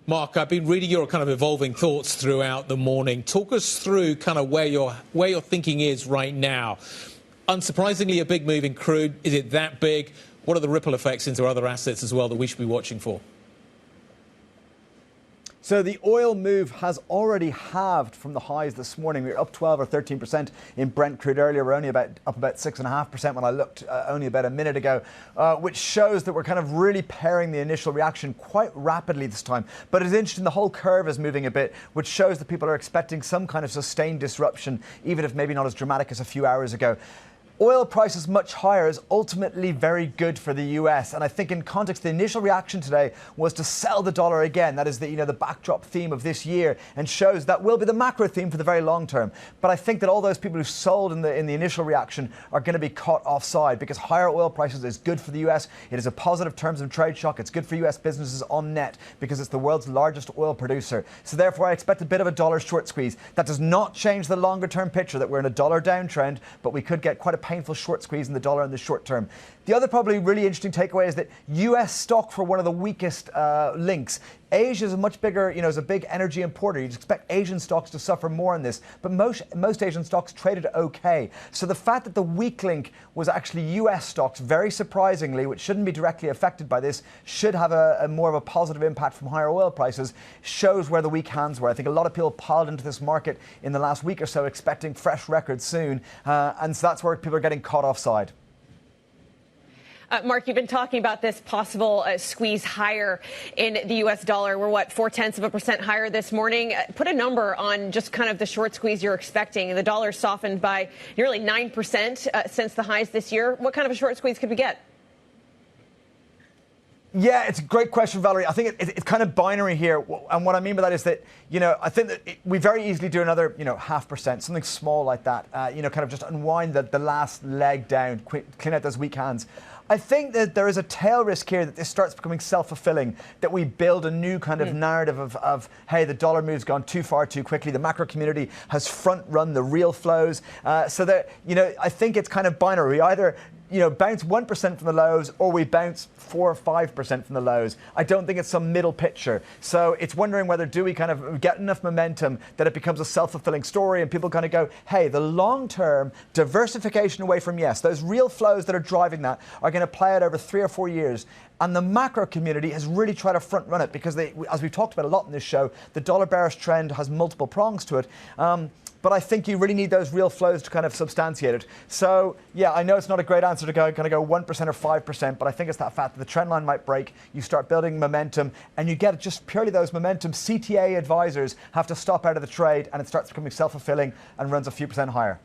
Mark, I've been reading your kind of evolving thoughts throughout the morning. Talk us through kind of where your thinking is right now. Unsurprisingly, a big move in crude. Is it that big? What are the ripple effects into other assets as well that we should be watching for? So the oil move has already halved from the highs this morning. We were up 12 or 13% in Brent crude earlier. We're only up about 6.5% when I looked only about a minute ago, which shows that we're kind of really pairing the initial reaction quite rapidly this time. But it's interesting, the whole curve is moving a bit, which shows that people are expecting some kind of sustained disruption, even if maybe not as dramatic as a few hours ago. Oil prices much higher is ultimately very good for the US. And I think in context, the initial reaction today was to sell the dollar again. That is the backdrop theme of this year, and shows that will be the macro theme for the very long term. But I think that all those people who sold in the initial reaction are going to be caught offside, because higher oil prices is good for the US. It is a positive terms of trade shock. It's good for US businesses on net because it's the world's largest oil producer. So therefore, I expect a bit of a dollar short squeeze. That does not change the longer term picture that we're in a dollar downtrend, but we could get quite a painful short squeeze in the dollar in the short term. The other probably really interesting takeaway is that US stock for one of the weakest links. Asia is a much bigger, is a big energy importer. You'd expect Asian stocks to suffer more in this, but most Asian stocks traded okay. So the fact that the weak link was actually US stocks, very surprisingly, which shouldn't be directly affected by this, should have a more of a positive impact from higher oil prices, shows where the weak hands were. I think a lot of people piled into this market in the last week or so expecting fresh records soon, and so that's where people are getting caught offside. Mark, you've been talking about this possible squeeze higher in the U.S. dollar. We're, 0.4% higher this morning? Put a number on just kind of the short squeeze you're expecting. The dollar softened by nearly 9% since the highs this year. What kind of a short squeeze could we get? Yeah, it's a great question, Valerie. I think it's kind of binary here. And what I mean by that is that, I think that we very easily do another, 0.5%, something small like that, kind of just unwind the last leg down, clean out those weak hands. I think that there is a tail risk here that this starts becoming self-fulfilling, that we build a new kind of narrative of, hey, the dollar move's gone too far too quickly. The macro community has front-run the real flows. So that, I think it's kind of binary. We either bounce 1% from the lows, or we bounce 4 or 5% from the lows. I don't think it's some middle picture. So it's wondering whether do we kind of get enough momentum that it becomes a self-fulfilling story, and people kind of go, hey, the long-term diversification away from those real flows that are driving that are going to play out over 3 or 4 years. And the macro community has really tried to front run it because as we've talked about a lot in this show, the dollar bearish trend has multiple prongs to it. But I think you really need those real flows to kind of substantiate it. So, yeah, I know it's not a great answer to go 1% or 5%, but I think it's that fact that the trend line might break. You start building momentum, and you get just purely those momentum. CTA advisors have to stop out of the trade, and it starts becoming self-fulfilling and runs a few percent higher.